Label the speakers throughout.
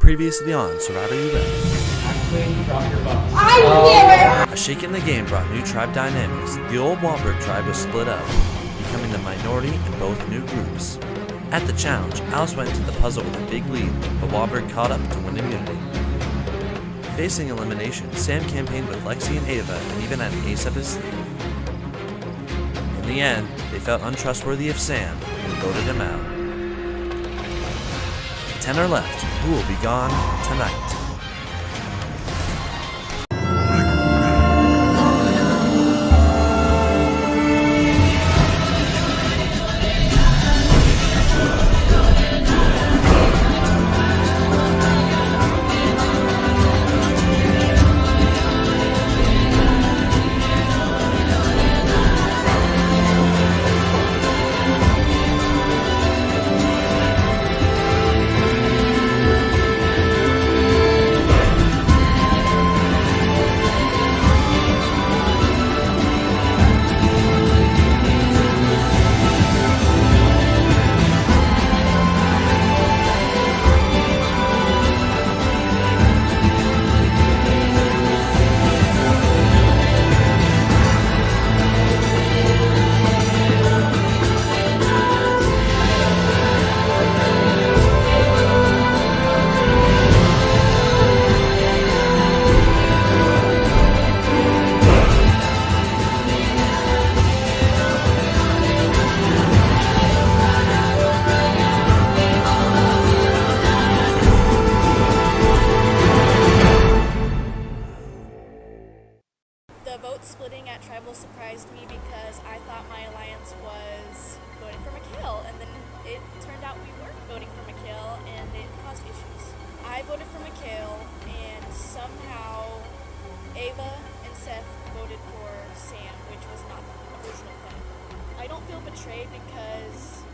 Speaker 1: Previously on Survivor You Ready?
Speaker 2: Drop your bucks.
Speaker 1: A shake in the game brought new tribe dynamics. The old Wahlberg tribe was split up, becoming the minority in both new groups. At the challenge, Alice went into the puzzle with a big lead, but Wahlberg caught up to win immunity. Facing elimination, Sam campaigned with Lexi and Ava and even had an ace up his sleeve. In the end, they felt untrustworthy of Sam and voted him out. 10 are left, who will be gone tonight?
Speaker 3: The vote splitting at Tribal surprised me because I thought my alliance was voting for Mikhail, and then it turned out we weren't voting for Mikhail, and it caused issues. I voted for Mikhail, and somehow Ava and Seth voted for Sam, which was not the original plan. I don't feel betrayed because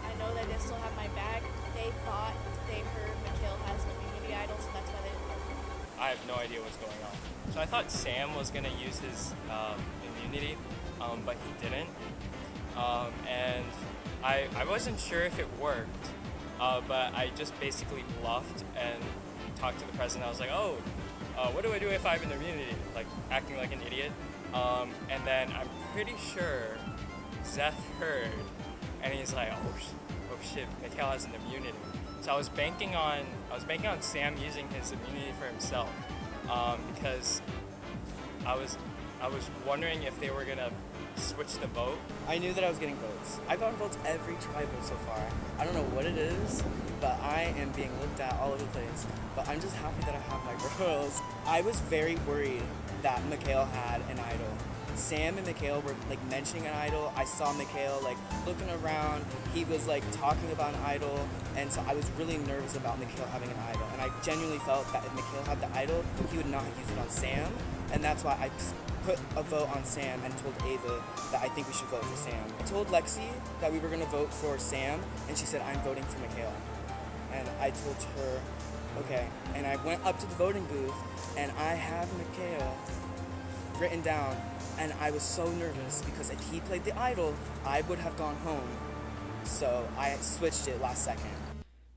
Speaker 3: I know that they still have my back. They thought they heard Mikhail has an immunity idol, so that's why they didn't vote for him.
Speaker 2: I have no idea what's going on. So I thought Sam was going to use his immunity, but he didn't. And I wasn't sure if it worked, but I just basically bluffed and talked to the president. I was like, what do I do if I have an immunity? Like, acting like an idiot. And then I'm pretty sure Zeth heard, and he's like, oh shit, Mikhail has an immunity. So I was banking on Sam using his immunity for himself, because I was wondering if they were gonna switch the vote.
Speaker 4: I knew that I was getting votes. I've gotten votes every tribal so far. I don't know what it is, but I am being looked at all over the place. But I'm just happy that I have my girls. I was very worried that Mikhail had an idol. Sam and Mikhail were like mentioning an idol. I saw Mikhail like looking around. He was like talking about an idol, and so I was really nervous about Mikhail having an idol. And I genuinely felt that if Mikhail had the idol, he would not use it on Sam, and that's why I put a vote on Sam and told Ava that I think we should vote for Sam. I told Lexi that we were gonna vote for Sam, and she said I'm voting for Mikhail. And I told her, okay. And I went up to the voting booth, and I have Mikhail written down. And I was so nervous because if he played the idol, I would have gone home. So I switched it last second.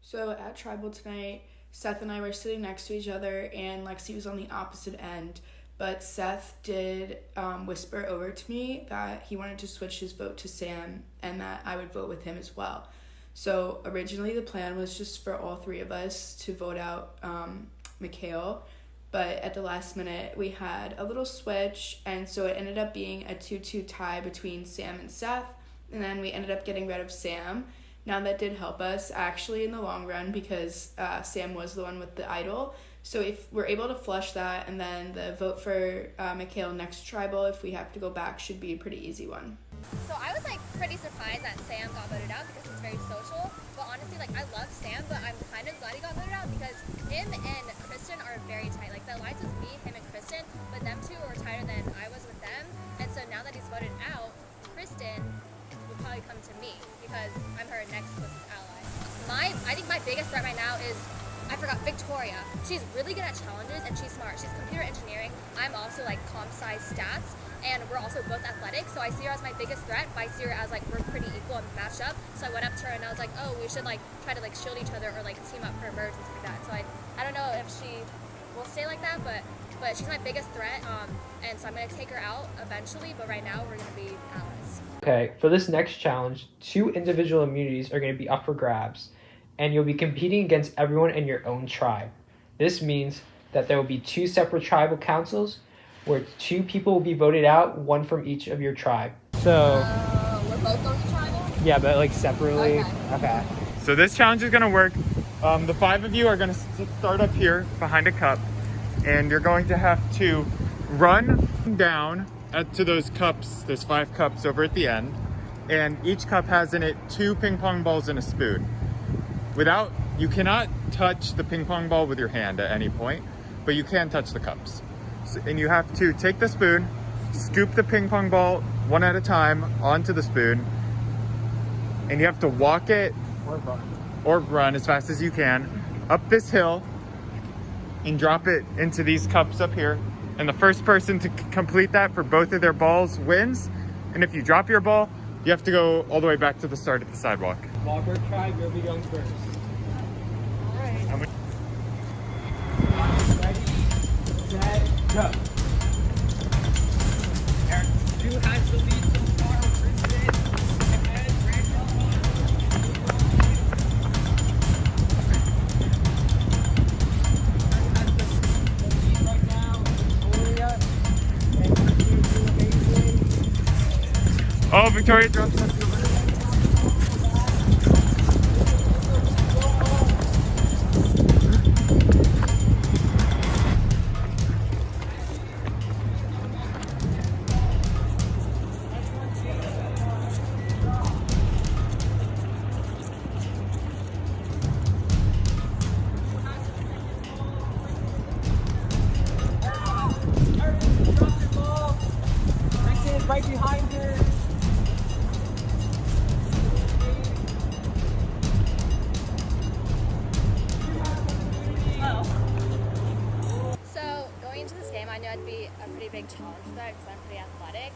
Speaker 5: So at Tribal tonight, Seth and I were sitting next to each other, and Lexi was on the opposite end. But Seth did whisper over to me that he wanted to switch his vote to Sam and that I would vote with him as well. So originally the plan was just for all three of us to vote out Mikhail. But at the last minute, we had a little switch, and so it ended up being a 2-2 tie between Sam and Seth, and then we ended up getting rid of Sam. Now that did help us, actually, in the long run, because Sam was the one with the idol. So if we're able to flush that, and then the vote for Mikhail next Tribal, if we have to go back, should be a pretty easy one.
Speaker 6: So I was like pretty surprised that Sam got voted out because he's very social. But honestly, like I love Sam, but I'm kind of glad he got voted out because him and Kristen are very tight. Like the alliance was me, him, and Kristen, but them two were tighter than I was with them. And so now that he's voted out, Kristen will probably come to me because I'm her next closest ally. I think my biggest threat right now is Victoria. She's really good at challenges and she's smart. She's computer engineering. I'm also like comp sci stats, and we're also both athletic, so I see her as my biggest threat, but I see her as like we're pretty equal and matched up. So I went up to her and I was like, oh, we should like try to like shield each other or like team up for emergency like that. So I say it like that, but she's my biggest threat, and so I'm going to take her out eventually, but right now we're going to be allies.
Speaker 7: Okay, for this next challenge, 2 individual immunities are going to be up for grabs, and you'll be competing against everyone in your own tribe. This means that there will be 2 separate tribal councils where 2 people will be voted out, 1 from each of your tribe. So,
Speaker 6: We're both going to tribal?
Speaker 7: yeah, but like separately. Okay.
Speaker 8: So this challenge is gonna work. The 5 of you are gonna start up here behind a cup, and you're going to have to run down to those cups, those 5 cups over at the end, and each cup has in it 2 ping pong balls and a spoon. You cannot touch the ping pong ball with your hand at any point, but you can touch the cups. And you have to take the spoon, scoop the ping pong ball one at a time onto the spoon, and you have to walk it or run as fast as you can up this hill and drop it into these cups up here. And the first person to complete that for both of their balls wins. And if you drop your ball, you have to go all the way back to the start of the sidewalk.
Speaker 7: Walbert tribe, you'll be going first.
Speaker 8: All right.
Speaker 7: Ready, set, go. Who has the lead so far?
Speaker 8: Oh, Victoria dropped something.
Speaker 7: Right behind her.
Speaker 6: So going into this game, I knew I'd be a pretty big challenge for that because I'm pretty athletic.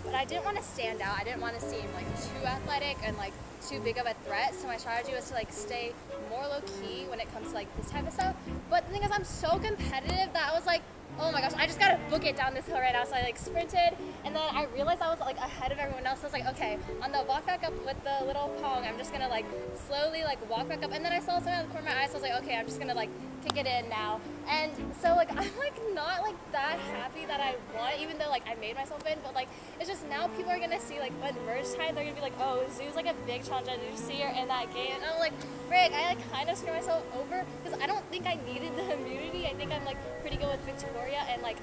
Speaker 6: But I didn't want to stand out. I didn't want to seem like too athletic and like too big of a threat. So my strategy was to like stay more low key when it comes to like this type of stuff. But the thing is, I'm so competitive that I was like, oh my gosh, I just gotta book it down this hill right now. So I like sprinted, and then I realized I was like ahead of everyone else. So I was like, okay, on the walk back up with the little pong, I'm just gonna like slowly like walk back up. And then I saw something out of the corner of my eye, so I was like, okay, I'm just gonna like kick it in now. And so like I'm like not like that happy that I won, even though like I made myself win. But like it's just now people are gonna see like when merge time, they're gonna be like, oh, Zoo's like a big challenge. I did see her in that game, and I'm like, frick, I like kind of screwed myself over because I don't think I needed the immunity. I think I'm like pretty good with Victoria and like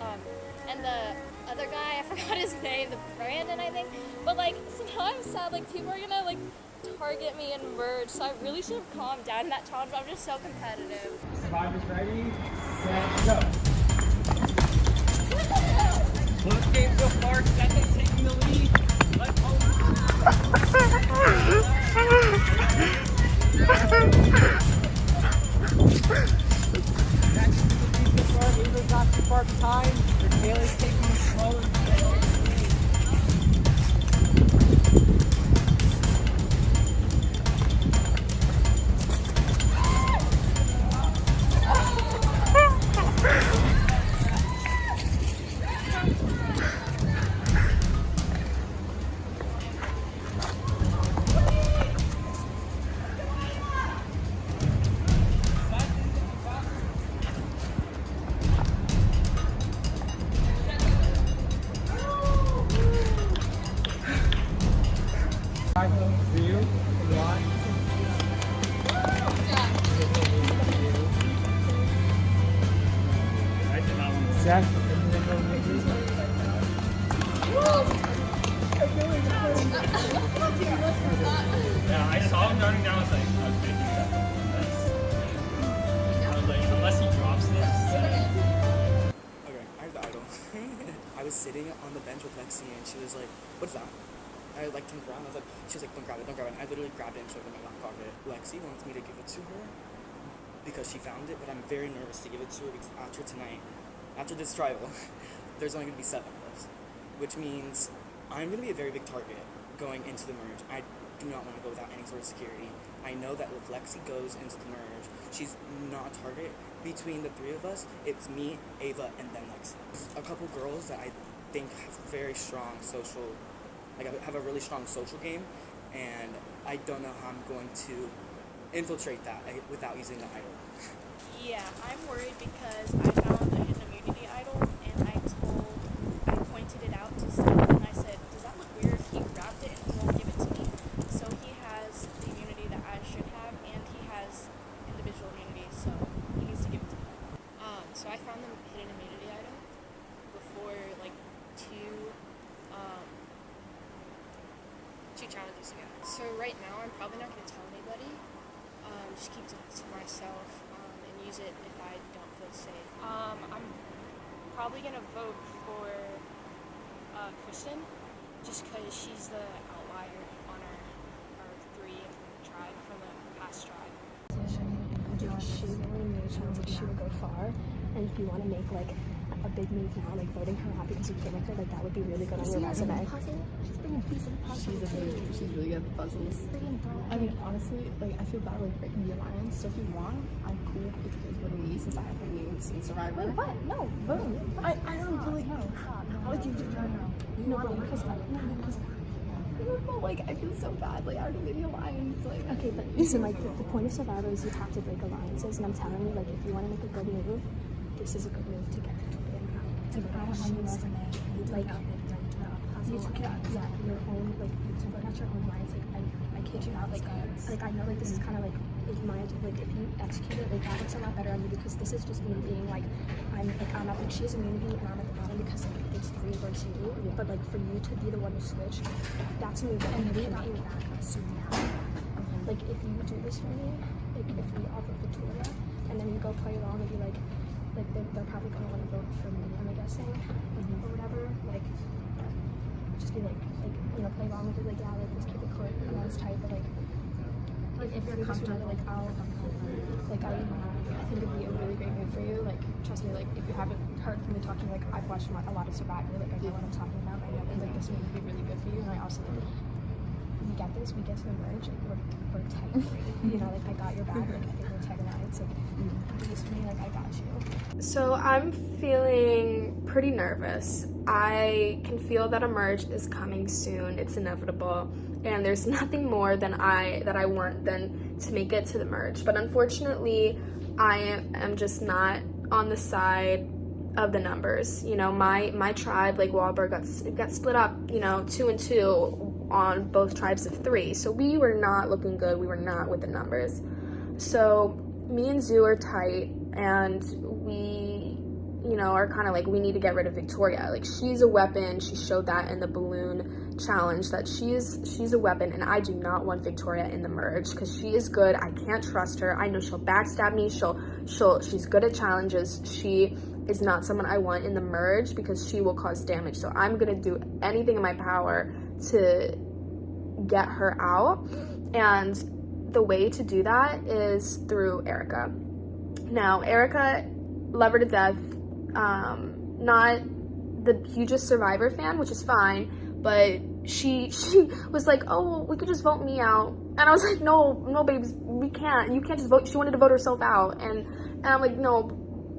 Speaker 6: and the other guy, I forgot his name, the Brandon, I think. But like, so now I'm sad, like people are gonna like target me and merge, so I really should have calmed down in that challenge, but I'm just so competitive.
Speaker 7: Survivors ready, set, go. Close game so far, Seth taking the lead. Let's hope. Ava's not too far behind. Taylor's taking it slow and
Speaker 2: Yeah, I saw him running down. I was like, okay, he's got this. I was like, unless he drops this.
Speaker 4: Okay, I have the idol. I was sitting on the bench with Lexi, and she was like, "What's that?" I like turned around. I was like, she was like, "Don't grab it, don't grab it." And I literally grabbed it and showed her in my back pocket. Lexi wants me to give it to her because she found it, but I'm very nervous to give it to her because after tonight, after this tribal, there's only going to be 7 of us, which means I'm going to be a very big target going into the merge. I do not want to go without any sort of security. I know that if Lexi goes into the merge she's not a target. Between the three of us, it's me, Ava, and then Lexi. A couple girls that I think have very strong social, like have a really strong social game, and I don't know how I'm going to infiltrate that without using the idol.
Speaker 3: Yeah, I'm worried because I found a hidden immunity idol, and I pointed it out to Seth, and I said, does that look weird? He grabbed it and he won't give it to me. So he has the immunity that I should have, and he has individual immunity, so he needs to give it to me.
Speaker 9: So I found the hidden immunity item before like two challenges ago. So right now I'm probably not going to tell anybody. Just keep it to myself and use it if I don't feel safe. I'm probably going to vote for Kristen just because she's the outlier on our three tribe from the past tribe.
Speaker 10: She really made a chance, like she would go far, and if you want to make like a big move now, like voting her out because you came with her, like that would be really good on your resume.
Speaker 11: She's bringing peace and puzzles. She's really good at puzzles. I mean, honestly, like I feel bad like breaking the alliance. So if you want, I'm cool if you guys vote me since I have names in Survivor.
Speaker 10: Wait, what? No, vote me.
Speaker 11: I don't really know. How would you do that now? Like I feel so bad. Like I already made the alliance. Like
Speaker 10: Okay, but listen, like the point of Survivor is you have to break alliances, and I'm telling you, like if you want to make a good move, this is a good move to get Victoria out.
Speaker 11: I don't want your resume.
Speaker 10: Like you took it, yeah, your own, like you vote out your own lines. Like I kid you not, like I know like this is kind of like like if you execute it, like that looks a lot better on you because this is just me being like I'm not like she has immunity and I'm at the bottom because like it's 3 versus you. But like for you to be the one to switch, that's a move that we got you back soon now. Like if you do this for me, like if we all vote Victoria and then you go play along and be like they're probably gonna want to vote for me, I'm guessing, or whatever. Like just be like you know play along with it, like yeah, like let's keep it quick and it's tight, but like if you're comfortable, like I think it'd be a really great move for you. Like trust me, like if you haven't heard from me talking, like I've watched a lot of Survivor, like I know what I'm talking about. I know like this would be really good for you, and I also think we get this, we get to the merge, like we're tight. You know, like I got your back, like I think we're tight alliance. Like do this for me, like I got you.
Speaker 5: So I'm feeling pretty nervous. I can feel that a merge is coming soon. It's inevitable. And there's nothing more that I want than to make it to the merge. But unfortunately, I am just not on the side of the numbers. You know, my tribe, like Wahlberg, got split up, you know, 2 and 2 on both tribes of 3. So we were not looking good. We were not with the numbers. So me and Zoo are tight, and we, you know, are kind of like, we need to get rid of Victoria. Like, she's a weapon. She showed that in the balloon challenge that she's a weapon, and I do not want Victoria in the merge because she is good. I can't trust her. I know she'll backstab me. She's good at challenges. She is not someone I want in the merge because she will cause damage. So I'm gonna do anything in my power to get her out, and the way to do that is through Erica. Now, Erica, love her to death, not the hugest Survivor fan, which is fine, but she was like, oh, well, we could just vote me out. And I was like, no, babes, we can't. You can't just vote. She wanted to vote herself out. And I'm like, no,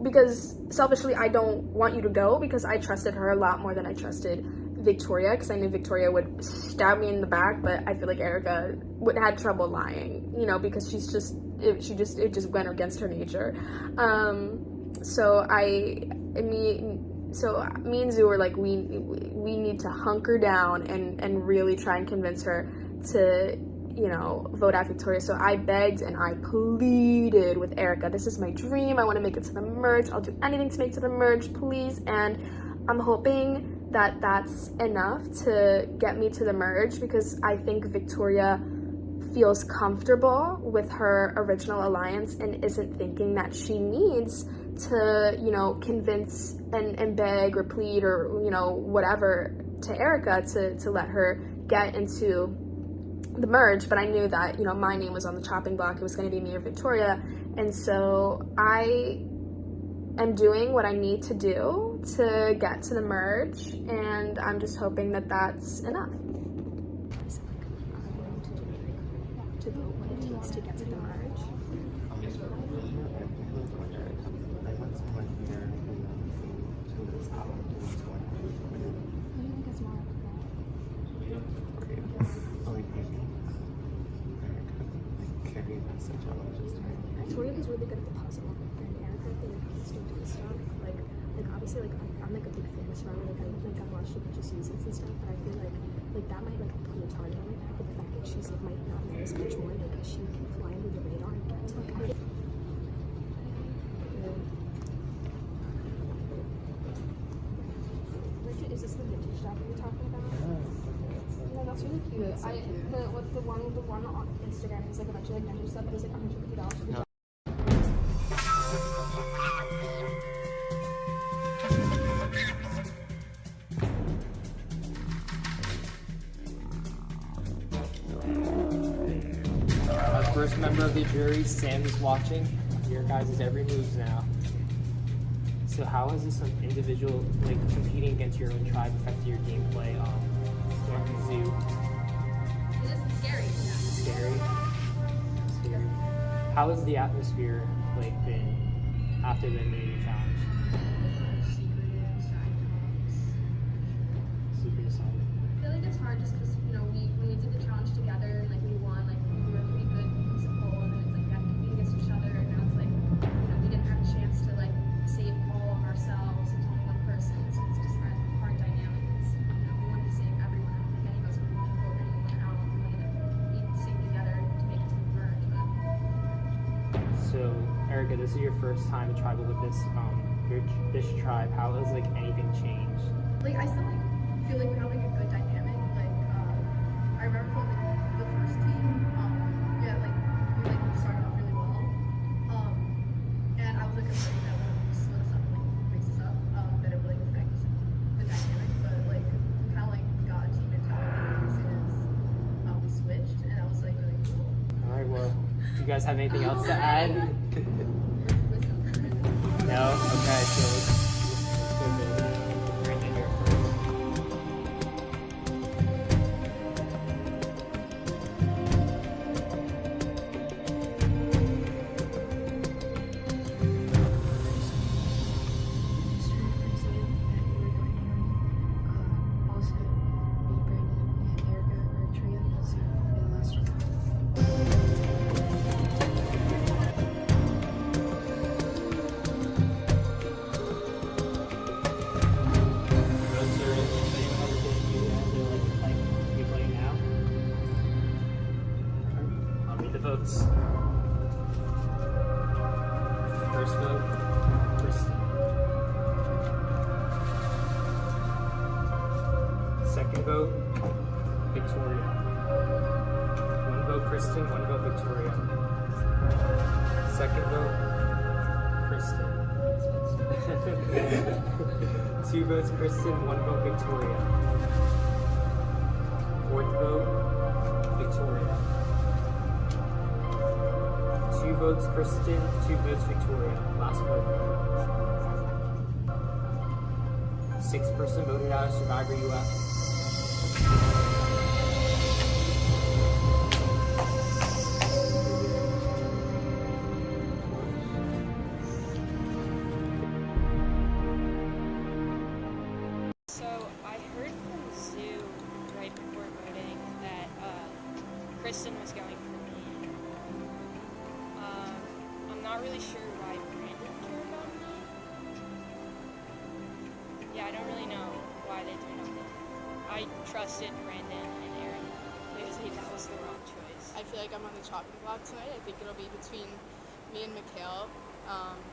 Speaker 5: because selfishly, I don't want you to go because I trusted her a lot more than I trusted Victoria, because I knew Victoria would stab me in the back, but I feel like Erica had trouble lying, you know, because it just went against her nature. So me and Zoo were like, we need to hunker down and really try and convince her to, you know, vote out Victoria. So I begged and I pleaded with Erica. This is my dream. I want to make it to the merge. I'll do anything to make it to the merge, please. And I'm hoping that that's enough to get me to the merge, because I think Victoria feels comfortable with her original alliance and isn't thinking that she needs to, you know, convince and beg or plead or, you know, whatever to Erica to let her get into the merge. But I knew that, you know, my name was on the chopping block. It was going to be me or Victoria. And so I am doing what I need to do to get to the merge, and I'm just hoping that that's enough.
Speaker 10: To vote what it takes to get to the merge. puzzle. And Erica, like, can still do stuff. Like obviously, like, I'm like a big fan of Survivor. Like I watched a bunch of seasons and stuff, but I feel like that might like put a target on her. But the fact that she's like might not know as much more because she can fly under the radar and get to like. Richard, is this the vintage jacket you're talking about? No, that's really cute.
Speaker 11: That's so cute.
Speaker 10: The one on Instagram is like a bunch of like vintage stuff, but it's like $150 for the jacket.
Speaker 7: Our first member of the jury, Sam, is watching your guys' every move now. So how has this individual, like, competing against your own tribe affected your gameplay at the zoo?
Speaker 6: It's scary.
Speaker 7: Scary? Scary. How has the atmosphere, like, been after the immunity challenge? Super excited.
Speaker 10: I feel like it's hard just because, you know, when we did the challenge together, like we won, like we were pretty good as a whole, and then it's like we had to compete against each other, and now it's like, you know, we didn't have a chance to like save all of ourselves. It's only one person, so it's just that hard dynamic. It's, you know, we wanted to save everyone. I don't think any of us would want to vote anyone out. We wanted to be safe together to make it to the merge.
Speaker 7: So, Erica, this is your first time to tribal with this tribe. How has, like, anything changed?
Speaker 11: Like, I still like feel like we have like a good dynamic. Like, I remember from like the first team, yeah, like we started off really well. And I was like afraid that when we split us up, like mix us up, that it would like affect the dynamic. But like we kind of like got a team mentality as soon as we switched, and that was like really cool.
Speaker 7: All right, well, do you guys have anything else to add? No? Okay, so let's go to Brandon here first. Votes. First vote, Kristen. Second vote, Victoria. One vote, Kristen. One vote, Victoria. Second vote, Kristen. Two votes, Kristen. One vote, Victoria. Fourth vote, Victoria. 2 votes Kristen, 2 votes Victoria. Last vote. 6th person voted out of Survivor UF.
Speaker 9: So I heard from Zoo right before voting that Kristen was going for me. I'm not really sure why Brandon cared about me. Yeah, I don't really know why they did it. I trusted Brandon and Aaron. Clearly that was the wrong choice.
Speaker 12: I feel like I'm on the chopping block tonight. I think it'll be between me and Mikhail,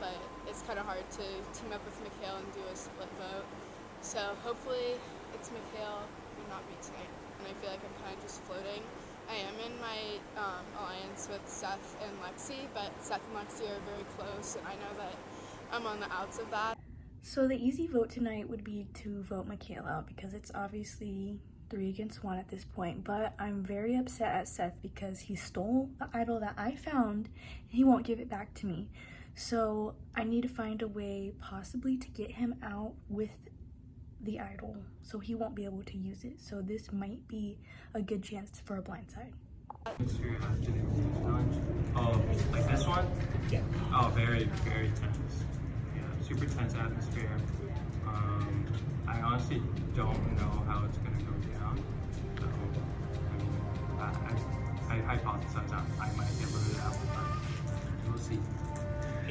Speaker 12: but it's kind of hard to team up with Mikhail and do a split vote. So hopefully it's Mikhail and not me tonight. And I feel like I'm kind of just floating. I am in my alliance with Seth and Lexi, but Seth and Lexi are very close, and I know that I'm on the outs of that.
Speaker 5: So the easy vote tonight would be to vote Mikhail out because it's obviously 3 against 1 at this point, but I'm very upset at Seth because he stole the idol that I found and he won't give it back to me. So I need to find a way possibly to get him out with the idol so he won't be able to use it. So this might be a good chance for a blindside.
Speaker 13: Oh, like this one? Yeah. Oh, very, very tense. Yeah, super tense atmosphere. I honestly don't know how it's gonna go down. So, I hypothesize I might get voted out, but we'll see.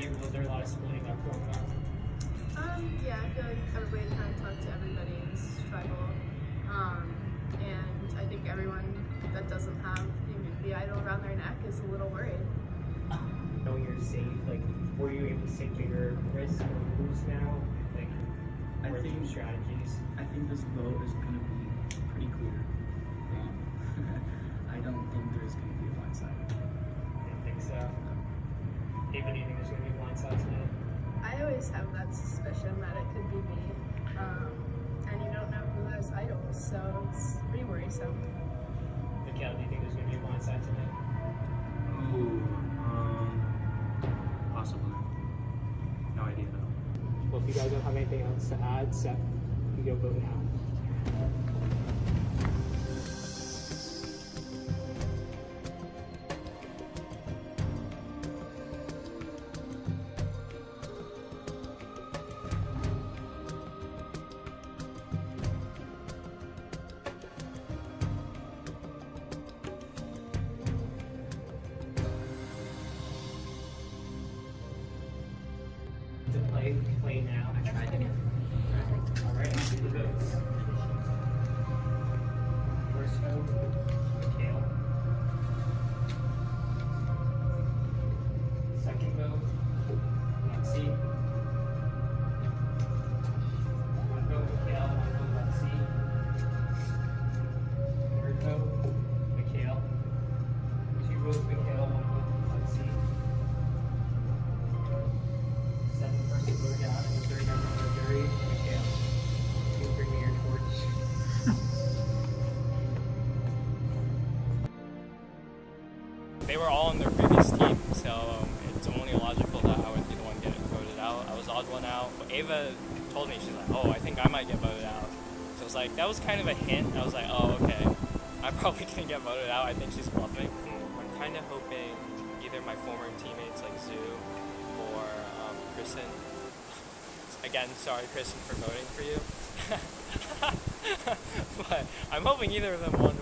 Speaker 7: Was there a lot of splitting up going on?
Speaker 9: Yeah, I feel like everybody kind of talked to everybody in this tribal. And I think everyone that doesn't have the immunity idol around their neck is a little worried.
Speaker 7: Knowing you're safe, like, were you able to take bigger risks or moves now? Like,
Speaker 14: I
Speaker 7: what are
Speaker 14: think-
Speaker 7: some strategies?
Speaker 14: I think this vote is going to be pretty clear. I don't think there's going to be a blindside.
Speaker 7: I don't think so. Ava, do you think there's going to be a blind side tonight?
Speaker 9: I always have that suspicion that it could be me. And you don't know who has idols, so it's pretty worrisome.
Speaker 7: Mikhail, do you think there's going to be a blind side tonight?
Speaker 13: Ooh, possibly. No idea though.
Speaker 7: Well, if you guys don't have anything else to add, Seth, you go vote now. To play now. I tried to get. All right, let's do the votes. First vote, Mikhail. Second vote, Lexi. One vote, Mikhail. One vote, Lexi. Third vote, Mikhail. Two votes, Mikhail. One vote, Lexi. Second person voted out, and the third member of the jury, Mikhail. You can bring me your torch.
Speaker 2: They were all on their previous team, so it's only logical that I would be the one getting voted out. I was the odd one out. But Ava told me, she's like, oh, I think I might get voted out. So it was like, that was kind of a hint. I was like, oh, okay. I'm probably going to get voted out. I think she's bluffing. I'm kind of hoping either my former teammates like Zoo or Kristen. Again, sorry, Kristen, for voting for you. But I'm hoping either of them win.